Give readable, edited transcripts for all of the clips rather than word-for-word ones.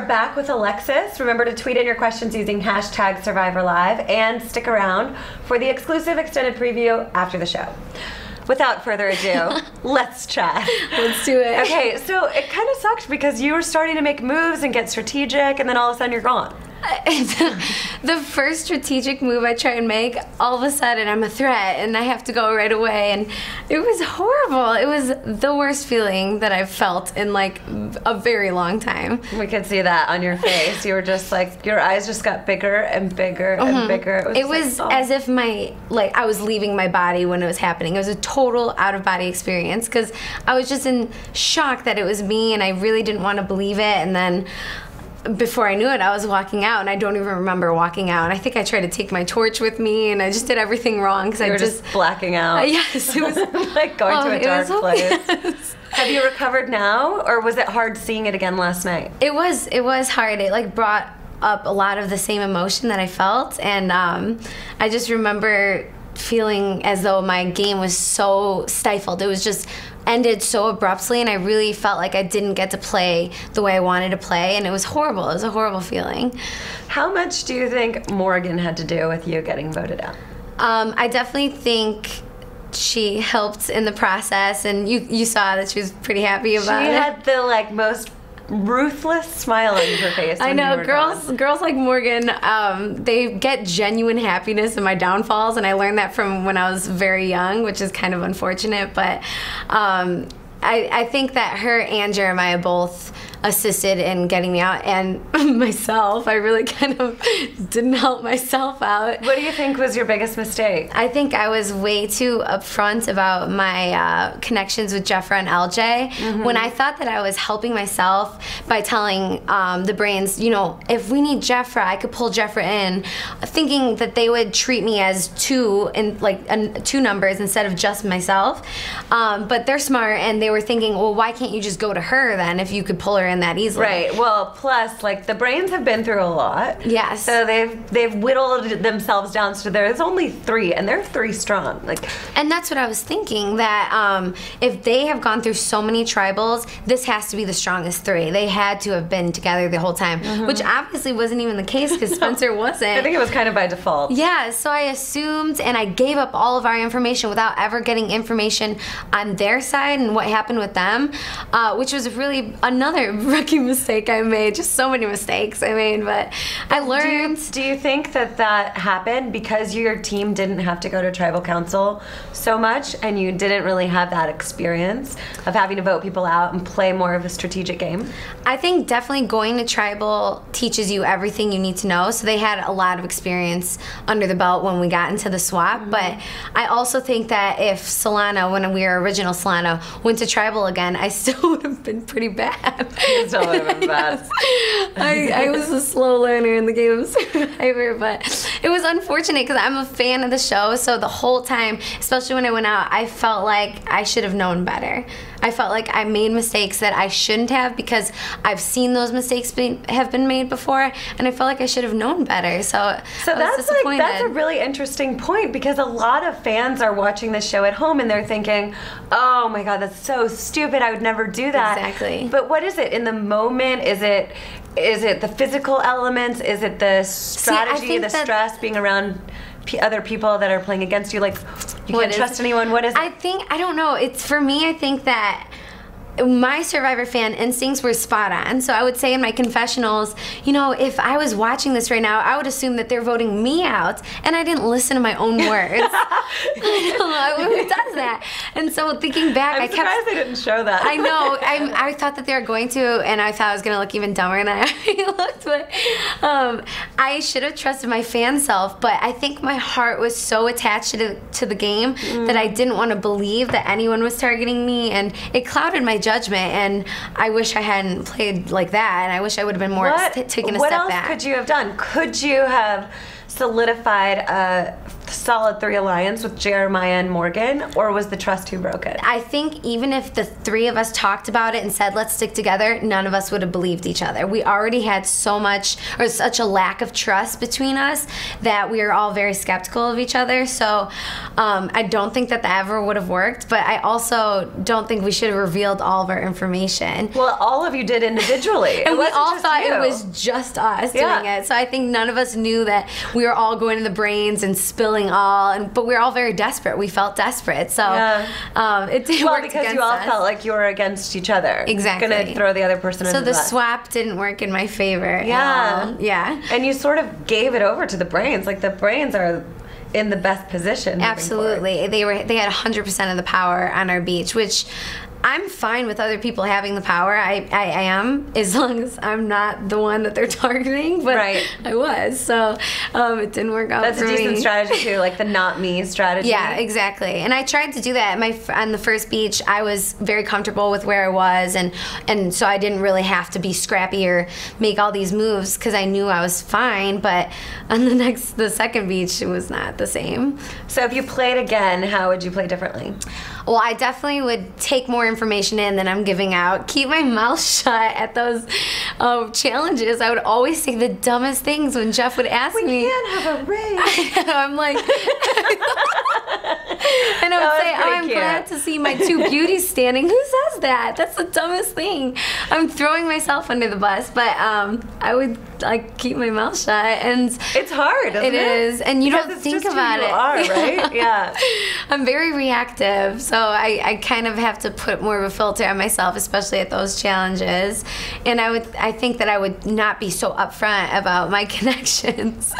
are back with Alexis. Remember to tweet in your questions using hashtag SurvivorLive and stick around for the exclusive extended preview after the show. Without further ado, let's chat. Let's do it. Okay, so it kind of sucked because you were starting to make moves and get strategic, and then all of a sudden you're gone. The first strategic move I try and make, all of a sudden I'm a threat and I have to go right away, and it was horrible. It was the worst feeling that I've felt in like a very long time. We could see that on your face. You were just like, your eyes just got bigger and bigger and bigger. It was as if I was leaving my body when it was happening. It was a total out-of-body experience because I was just in shock that it was me, and I really didn't want to believe it. And then before I knew it, I was walking out, and I don't even remember walking out. And I think I tried to take my torch with me, and I just did everything wrong because I were just blacking out. Yes, it was like going to a dark place. Yes. Have you recovered now, or was it hard seeing it again last night? It was hard. It like brought up a lot of the same emotion that I felt, and I just remember feeling as though my game was so stifled. It was just ended so abruptly, and I really felt like I didn't get to play the way I wanted to play, and it was horrible. It was a horrible feeling. How much do you think Morgan had to do with you getting voted out? I definitely think she helped in the process, and you saw that she was pretty happy about it. She had the most ruthless smile on her face. I know, girls like Morgan, they get genuine happiness in my downfalls, and I learned that from when I was very young, which is kind of unfortunate, but I think that her and Jeremiah both assisted in getting me out, and myself, I really kind of didn't help myself out. What do you think was your biggest mistake? I think I was way too upfront about my connections with Jeffra and LJ, when I thought that I was helping myself by telling the Brains, you know, if we need Jeffra, I could pull Jeffra in, thinking that they would treat me as two numbers instead of just myself. But they're smart, and they were thinking, well, why can't you just go to her then if you could pull her in that easily? Right. Well, plus, the Brains have been through a lot. Yes. So they've whittled themselves down to there's only 3, and they're 3 strong. And that's what I was thinking, that if they have gone through so many tribals, this has to be the strongest 3. They had to have been together the whole time, which obviously wasn't even the case because Spencer wasn't. I think it was kind of by default. Yeah, so I assumed, and I gave up all of our information without ever getting information on their side and what happened with them, which was really another rookie mistake I made. Just so many mistakes I made, but I learned. Do you think that happened because your team didn't have to go to tribal council so much, and you didn't really have that experience of having to vote people out and play more of a strategic game? I think definitely going to tribal teaches you everything you need to know, so they had a lot of experience under the belt when we got into the swap, but I also think that if Solana, when we were original Solana, went to tribal again, I still would have been pretty bad. You still would have been bad. I was a slow learner in the game of Survivor, but it was unfortunate because I'm a fan of the show, so the whole time, especially when I went out, I felt like I should have known better. I felt like I made mistakes that I shouldn't have because I've seen those mistakes have been made before, and I felt like I should have known better. So I was disappointed. That's a really interesting point, because a lot of fans are watching this show at home and they're thinking, oh my God, that's so stupid, I would never do that. Exactly. But what is it in the moment? Is it the physical elements? Is it the strategy, the stress, being around other people that are playing against you? You can't trust anyone. What is it? I don't know. For me, I think that my Survivor fan instincts were spot on. So I would say in my confessionals, you know, if I was watching this right now, I would assume that they're voting me out, and I didn't listen to my own words. I don't know, who does that? And so thinking back, I'm surprised they didn't show that. I know. I thought that they were going to, and I thought I was going to look even dumber than I already looked. But I should have trusted my fan self, but I think my heart was so attached to the game that I didn't want to believe that anyone was targeting me, and it clouded my judgment, and I wish I hadn't played like that, and I wish I would have been more taken a step back. What else could you have done? Could you have solidified a solid 3 alliance with Jeremiah and Morgan, or was the trust who broke it? I think even if the 3 of us talked about it and said, let's stick together, none of us would have believed each other. We already had so much, or such a lack of trust between us that we were all very skeptical of each other. So I don't think that ever would have worked, but I also don't think we should have revealed all of our information. Well, all of you did individually. And we all thought it was just us doing it. So I think none of us knew that we were all going to the brains and spilling all, but we were all very desperate. We felt desperate. So it didn't work because you all felt like you were against each other. Exactly. Gonna throw the other person under the bus. So the swap didn't work in my favor. Yeah. And you sort of gave it over to the brains. Like, the brains are in the best position. Absolutely. They had 100% of the power on our beach, which I'm fine with other people having the power. I am, as long as I'm not the one that they're targeting. But I was, so it didn't work out. That's for a decent me. strategy too, like the not me strategy. Yeah, exactly. And I tried to do that on the first beach. I was very comfortable with where I was, and so I didn't really have to be scrappy or make all these moves because I knew I was fine. But on the second beach, it was not the same. So if you played again, how would you play differently? Well, I definitely would take more information in than I'm giving out. Keep my mouth shut at those challenges. I would always say the dumbest things when Jeff would ask me. We can't have a ring. I'm like, and I would say, oh, I'm glad to see my 2 beauties standing. Who says that? That's the dumbest thing. I'm throwing myself under the bus, but I would keep my mouth shut. And it's hard, isn't it? It is, and you because don't think about it. Are, right? Yeah. I'm very reactive, so I kind of have to put more of a filter on myself, especially at those challenges. And I think that I would not be so upfront about my connections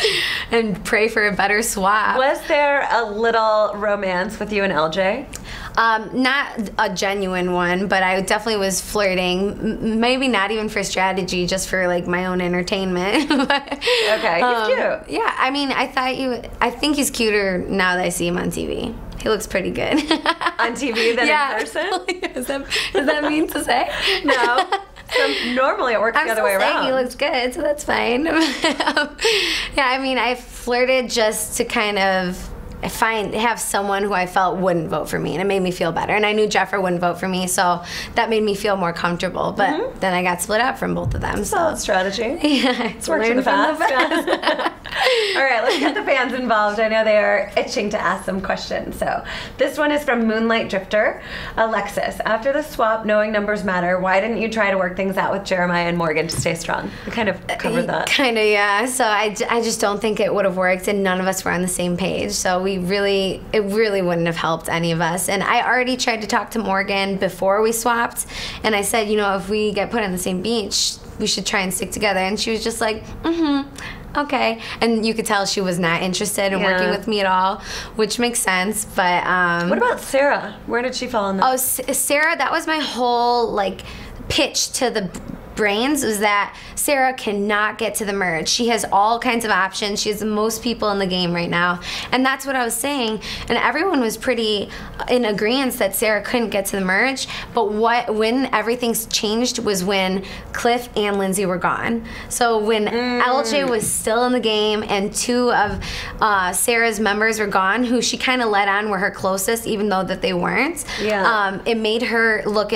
and pray for a better swap. Was there a little romance with you and LJ? Not a genuine one, but I definitely was flirting. Maybe not even for strategy, just for my own entertainment. Okay, he's cute. Yeah, I mean, I think he's cuter now that I see him on TV. He looks pretty good. On TV than in person? Does that mean to say? No. So normally it works the other way around. He looks good, so that's fine. Yeah, I mean, I flirted just to kind of have someone who I felt wouldn't vote for me, and it made me feel better. And I knew Jeffrey wouldn't vote for me, so that made me feel more comfortable. But then I got split up from both of them. Solid strategy. Yeah, it's worked in the past. All right, let's get the fans involved. I know they are itching to ask some questions. So this one is from Moonlight Drifter. Alexis, after the swap, knowing numbers matter, why didn't you try to work things out with Jeremiah and Morgan to stay strong? We kind of covered that. Kind of, yeah. So I just don't think it would have worked, and none of us were on the same page. So it really wouldn't have helped any of us. And I already tried to talk to Morgan before we swapped, and I said, if we get put on the same beach, we should try and stick together. And she was just like, okay. And you could tell she was not interested in working with me at all, which makes sense. But what about Sarah? Where did she fall in that? Oh, Sarah, that was my whole pitch to the brains, was that Sarah cannot get to the merge. She has all kinds of options. She has the most people in the game right now. And that's what I was saying. And everyone was pretty in agreement that Sarah couldn't get to the merge. But when everything's changed was when Cliff and Lindsay were gone. So when LJ was still in the game and 2 of Sarah's members were gone, who she kind of let on were her closest, even though that they weren't, it made her look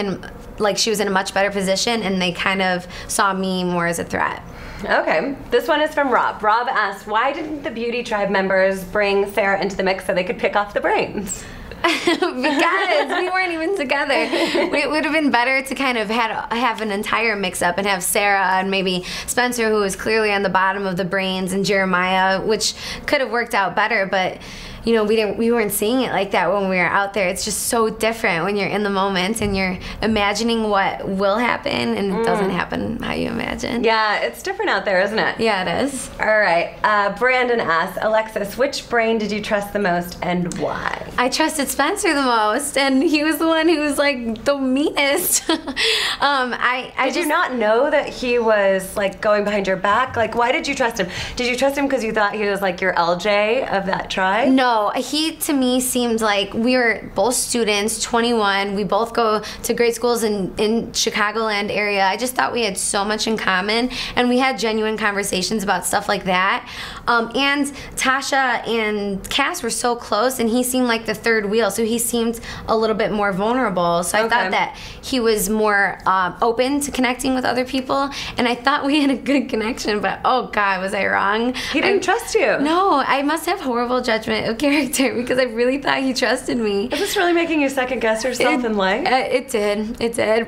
like she was in a much better position, and they kind of saw me more as a threat. Okay, this one is from Rob. Rob asked, why didn't the Beauty Tribe members bring Sarah into the mix so they could pick off the brains? Because we weren't even together. It would have been better to kind of have an entire mix-up and have Sarah and maybe Spencer, who was clearly on the bottom of the brains, and Jeremiah, which could have worked out better, but we weren't seeing it like that when we were out there. It's just so different when you're in the moment and you're imagining what will happen, and it doesn't happen how you imagine. Yeah, it's different out there, isn't it? Yeah, it is. All right. Brandon asks, Alexis, which brain did you trust the most and why? I trusted Spencer the most, and he was the one who was the meanest. Did you not know that he was going behind your back? Why did you trust him? Did you trust him because you thought he was your LJ of that tribe? No, know. He, to me, seemed like we were both students, 21. We both go to great schools in Chicagoland area. I just thought we had so much in common, and we had genuine conversations about stuff like that. And Tasha and Cass were so close, and he seemed like the third wheel, so he seemed a little bit more vulnerable. So I thought that he was more open to connecting with other people, and I thought we had a good connection, but oh God, was I wrong. He didn't trust you. No, I must have horrible judgment of character because I really thought he trusted me. Is this really making you second guess yourself in life? It did.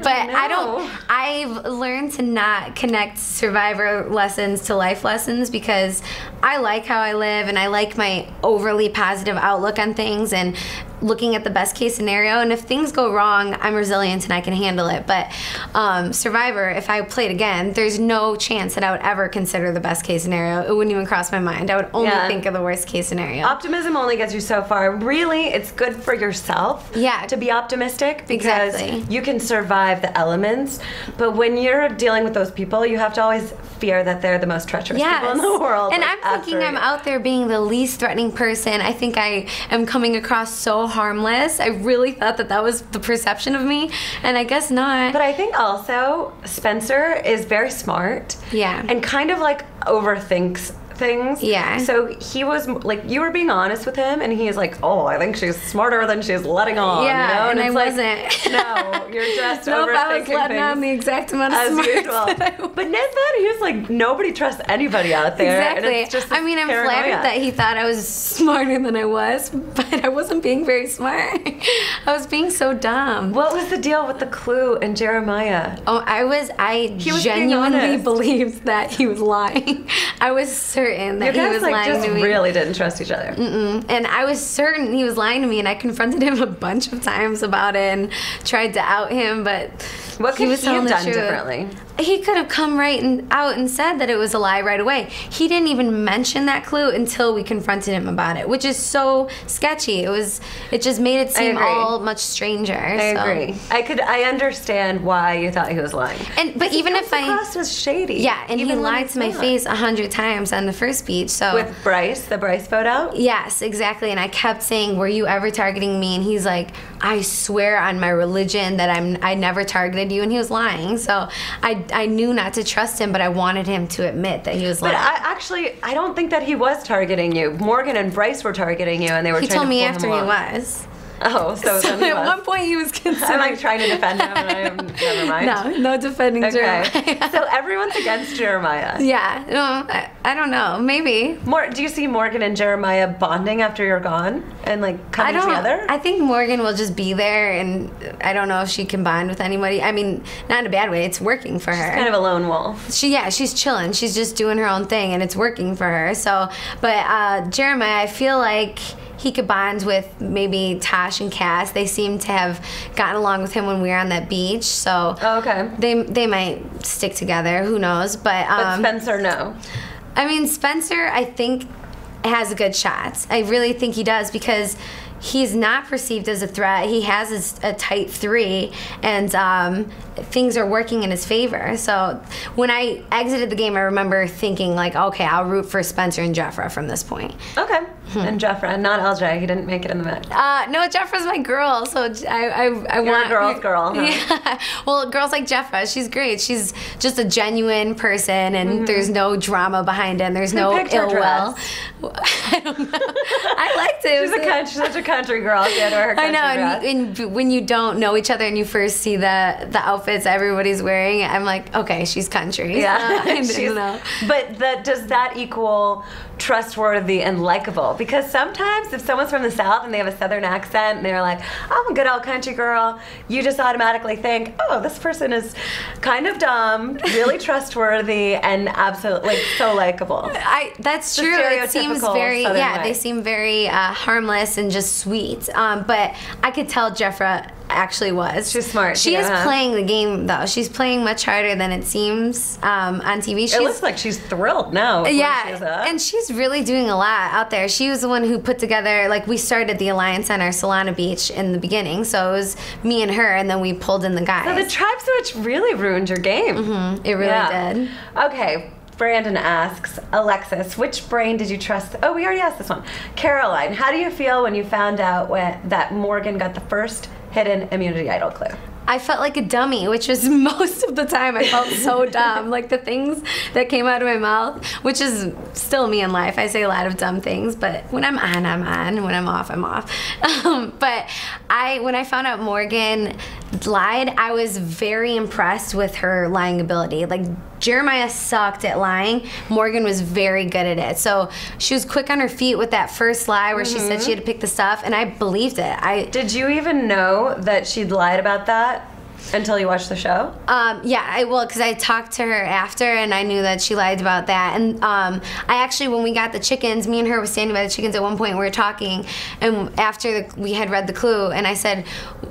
But I've learned to not connect Survivor lessons to life lessons because I like how I live and I like my overly positive outlook on things and looking at the best case scenario, and if things go wrong, I'm resilient and I can handle it. But Survivor, if I played again, there's no chance that I would ever consider the best case scenario. It wouldn't even cross my mind. I would only think of the worst case scenario. Optimism only gets you so far. Really, it's good for yourself to be optimistic because you can survive the elements, but when you're dealing with those people, you have to always fear that they're the most treacherous people in the world. And I'm thinking I'm out there being the least threatening person. I think I am coming across so harmless. I really thought that was the perception of me, and I guess not. But I think also Spencer is very smart. Yeah. And kind of like overthinks things. Yeah. So he was like, you were being honest with him, and he's like, oh, I think she's smarter than she's letting on. Yeah, you know? and I like, wasn't. No, you're just nope, overthinking I was letting things on the exact amount of as smarts usual. But Ned thought he was like, nobody trusts anybody out there. Exactly. And it's just I mean, I'm flattered that he thought I was smarter than I was, but I wasn't being very smart. I was being so dumb. What was the deal with the clue and Jeremiah? Oh, I genuinely believed that he was lying. I was certain that he was lying to me. Really didn't trust each other. And I was certain he was lying to me, and I confronted him a bunch of times about it and tried to out him, but what could he have done differently? He could have come out and said that it was a lie right away. He didn't even mention that clue until we confronted him about it, which is so sketchy. It just made it seem all much stranger. I agree. I understand why you thought he was lying. But even if I comes across as shady. Yeah, and he lied to my face 100 times on the first speech. So with Bryce, the Bryce photo? Yes, exactly. And I kept saying, "Were you ever targeting me?" And he's like, "I swear on my religion that I never targeted you." And he was lying. So I knew not to trust him, but I wanted him to admit that he was lying. But I don't think that he was targeting you. Morgan and Bryce were targeting you, and they were. He trying told to me pull after him he along. was. Oh, so then he was. At one point he was considering. I'm like trying to defend him, and I am never mind. No defending Jeremiah. So everyone's against Jeremiah. Yeah, no, I don't know. Maybe. Do you see Morgan and Jeremiah bonding after you're gone and like coming together? I think Morgan will just be there, and I don't know if she can bond with anybody. I mean, not in a bad way. It's working for her. She's kind of a lone wolf. She's chilling. She's just doing her own thing, and it's working for her. So, but Jeremiah, I feel like he could bond with maybe Tosh and Cass. They seem to have gotten along with him when we were on that beach. So they might stick together. Who knows? But Spencer, no. I mean, Spencer, I think, has a good shot. I really think he does because he's not perceived as a threat. He has a tight 3, and things are working in his favor. So when I exited the game, I remember thinking, like, okay, I'll root for Spencer and Jeffra from this point. Okay. And Jeffra, not LJ. He didn't make it in the match. No, Jeffra's my girl, so I want... You're a girl's girl, huh? Yeah. Well, girls like Jeffra, she's great. She's just a genuine person, and there's no drama behind it, and there's no ill will. I don't know. I liked it. She's such a country girl. She had to wear her country dress. And when you don't know each other and you first see the outfits everybody's wearing, I'm like, okay, she's country. Yeah. I don't know. But does that equal trustworthy and likable? Because sometimes if someone's from the South and they have a Southern accent and they're like, I'm a good old country girl, you just automatically think, oh, this person is kind of dumb, really trustworthy, and absolutely so likable. That's true. It seems very, they seem very harmless and just sweet. But I could tell Jeffra actually was. She's smart. She is playing the game, though. She's playing much harder than it seems on TV. It looks like she's thrilled now. Yeah, and she's really doing a lot out there. She was the one who put together, like, we started the Alliance on our Solana Beach in the beginning, so it was me and her, and then we pulled in the guys. So the tribe switch really ruined your game. It really did. Okay. Brandon asks, Alexis, which brain did you trust? Oh, we already asked this one. Caroline, how do you feel when you found out that Morgan got the first hidden Immunity Idol clue? I felt like a dummy, which was most of the time. I felt so dumb. Like the things that came out of my mouth, which is still me in life. I say a lot of dumb things, but when I'm on, I'm on. When I'm off, I'm off. But when I found out Morgan lied, I was very impressed with her lying ability. Like Jeremiah sucked at lying. Morgan was very good at it. So she was quick on her feet with that first lie where she said she had to pick the stuff, and I believed it. Did you even know that she'd lied about that until you watched the show? Yeah, because I talked to her after, and I knew that she lied about that. And I actually, when we got the chickens, me and her were standing by the chickens at one point, and we were talking, and after we had read the clue, and I said,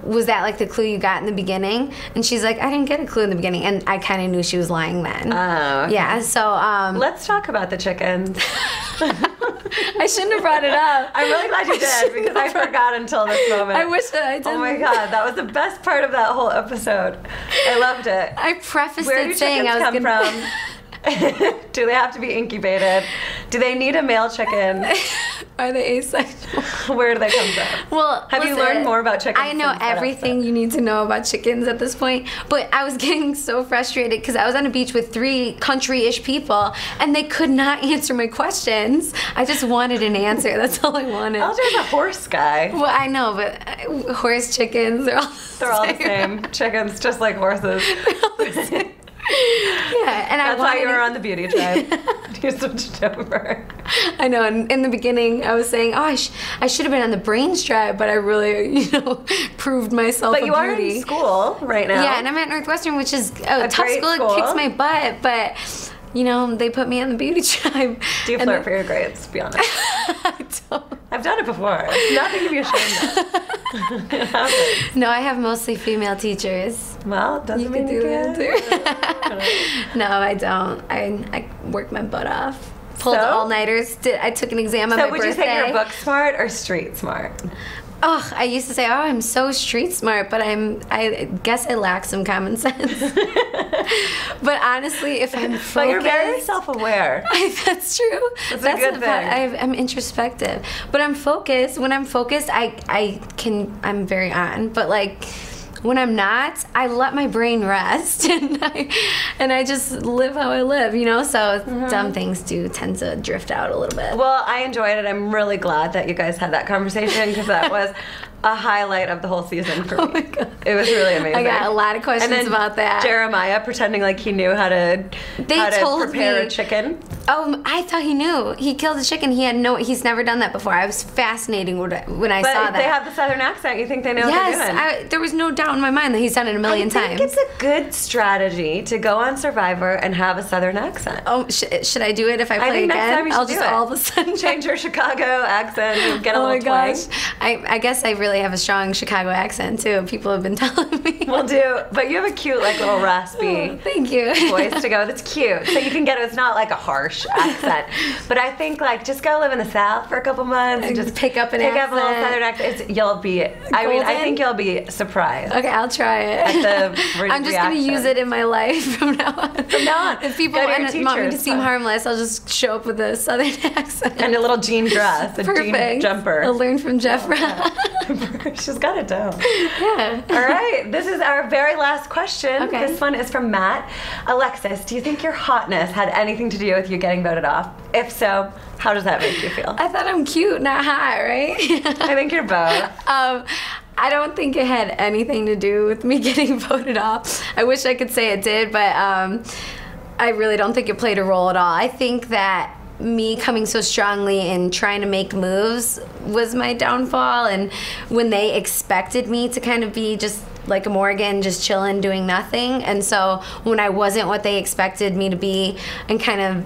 was that like the clue you got in the beginning? And she's like, I didn't get a clue in the beginning, and I kind of knew she was lying then. Oh, okay. Yeah, so... let's talk about the chickens. I shouldn't have brought it up. I'm really glad you did, because I forgot until this moment. I wish that I didn't. Oh my God, that was the best part of that whole episode. I loved it. I prefaced Where it saying I was come from? Do they have to be incubated? Do they need a male chicken? Are they asexual? Where do they come from? Well, have you learned more about chickens? I know everything you need to know about chickens at this point, but I was getting so frustrated because I was on a beach with 3 country-ish people, and they could not answer my questions. I just wanted an answer. That's all I wanted. LJ's a horse guy. Well, I know, but horse chickens, they're all the same. Chickens, just like horses. Yeah, and that's why you were on the beauty tribe. You switched over. I know. And in the beginning, I was saying, "Oh, I should have been on the brains tribe," but I really, proved myself. But you beauty. are in school right now. Yeah, and I'm at Northwestern, which is a tough school. It kicks my butt, but. They put me on the beauty tribe. Do you flirt for your grades, to be honest? I don't. I've done it before. It's nothing to be ashamed of. No, I have mostly female teachers. Well, doesn't mean you can do that. No, I don't. I work my butt off. Pulled all-nighters. I took an exam on my birthday. So would you say you're book smart or street smart? Oh, I used to say, I'm so street smart, but I guess I lack some common sense. But honestly, if I'm focused... But you're very self-aware. That's true. That's a good thing. I'm introspective. But I'm focused. When I'm focused, I'm very on. But when I'm not, I let my brain rest, and I just live how I live, So dumb things do tend to drift out a little bit. Well, I enjoyed it. I'm really glad that you guys had that conversation, because that was a highlight of the whole season for me. Oh my God. It was really amazing. I got a lot of questions about that. Jeremiah pretending like he knew how to prepare a chicken. Oh, I thought he knew. He killed a chicken. He's never done that before. I was fascinating when I saw that. But they have the Southern accent. You think they know what they're doing? There was no doubt in my mind that he's done it a million times. I think it's a good strategy to go on Survivor and have a Southern accent. Oh, should I do it if I play again? Next time you should I'll just all of a sudden change your Chicago accent and get a little twang. I guess I really have a strong Chicago accent too. People have been telling me. But you have a cute, little raspy thank you. voice to go. That's cute. So you can get it. It's not like a harsh accent. But I think just go live in the South for a couple months and just pick up a little Southern accent. You'll be. I think you'll be surprised. Okay, I'll try it. At the I'm just gonna use it in my life from now on. From now on, if people want me to seem harmless, I'll just show up with a Southern accent and a little jean dress, a jean jumper. I'll learn from Jeffra. She's got it down. Yeah. All right. This is our very last question. Okay. This one is from Matt. Alexis, do you think your hotness had anything to do with you getting voted off? If so, how does that make you feel? I thought I'm cute, not hot, right? I think you're both. I don't think it had anything to do with me getting voted off. I wish I could say it did, but I really don't think it played a role at all. I think that me coming so strongly and trying to make moves was my downfall, and when they expected me to kind of be just like a Morgan, just chilling, doing nothing, and so when I wasn't what they expected me to be and kind of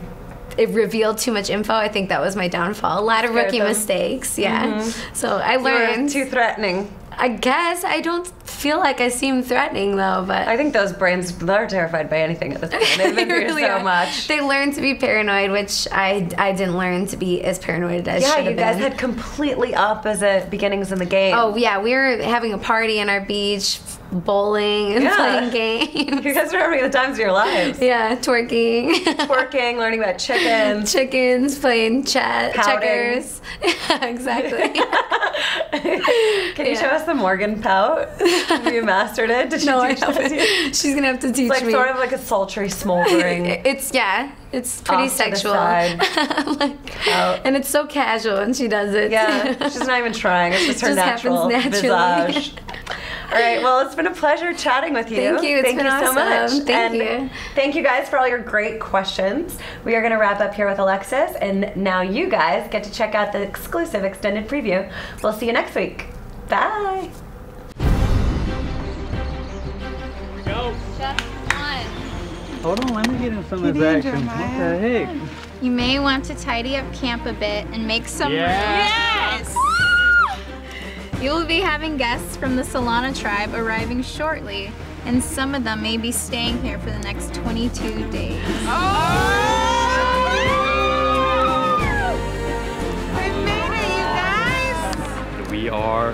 it revealed too much info, I think that was my downfall. A lot of rookie mistakes, yeah. So I learned. You were too threatening. I guess I don't feel like I seem threatening though, but I think those brains, they're terrified by anything at this point. They've been through so much. They learned to be paranoid, which I didn't learn to be as paranoid as should have been. Yeah, you guys had completely opposite beginnings in the game. Oh yeah, we were having a party on our beach, bowling and playing games. You guys are having the times of your lives. Yeah, twerking. Twerking, learning about chickens. Chickens, playing checkers. Yeah, exactly. Can you show us the Morgan pout? Have you mastered it? Did she teach that to you? She's gonna have to teach it's like me. Sort of like a sultry, smoldering. It's pretty sexual. And it's so casual when she does it. Yeah, she's not even trying. It's just her natural visage. All right, well, it's been a pleasure chatting with you. Thank you. It's been awesome. So much. Thank you. Thank you guys for all your great questions. We are going to wrap up here with Alexis, and now you guys get to check out the exclusive extended preview. We'll see you next week. Bye. Go. Just one. Hold on, let me get in some of this action. What the heck? You may want to tidy up camp a bit and make some room. Yes! You will be having guests from the Solana tribe arriving shortly, and some of them may be staying here for the next 22 days. We made it, you guys! We are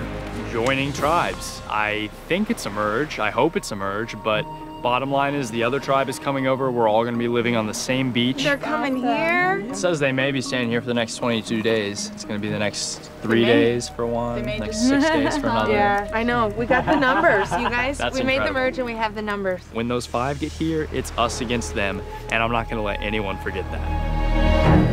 joining tribes. I think it's a merge. I hope it's a merge, but bottom line is the other tribe is coming over. We're all going to be living on the same beach. They're coming here? It says they may be staying here for the next 22 days. It's going to be the next 3 days for one, next 6 days for another. Yeah, I know. We got the numbers, you guys. That's we made the incredible. merge and we have the numbers. When those 5 get here, it's us against them, and I'm not going to let anyone forget that.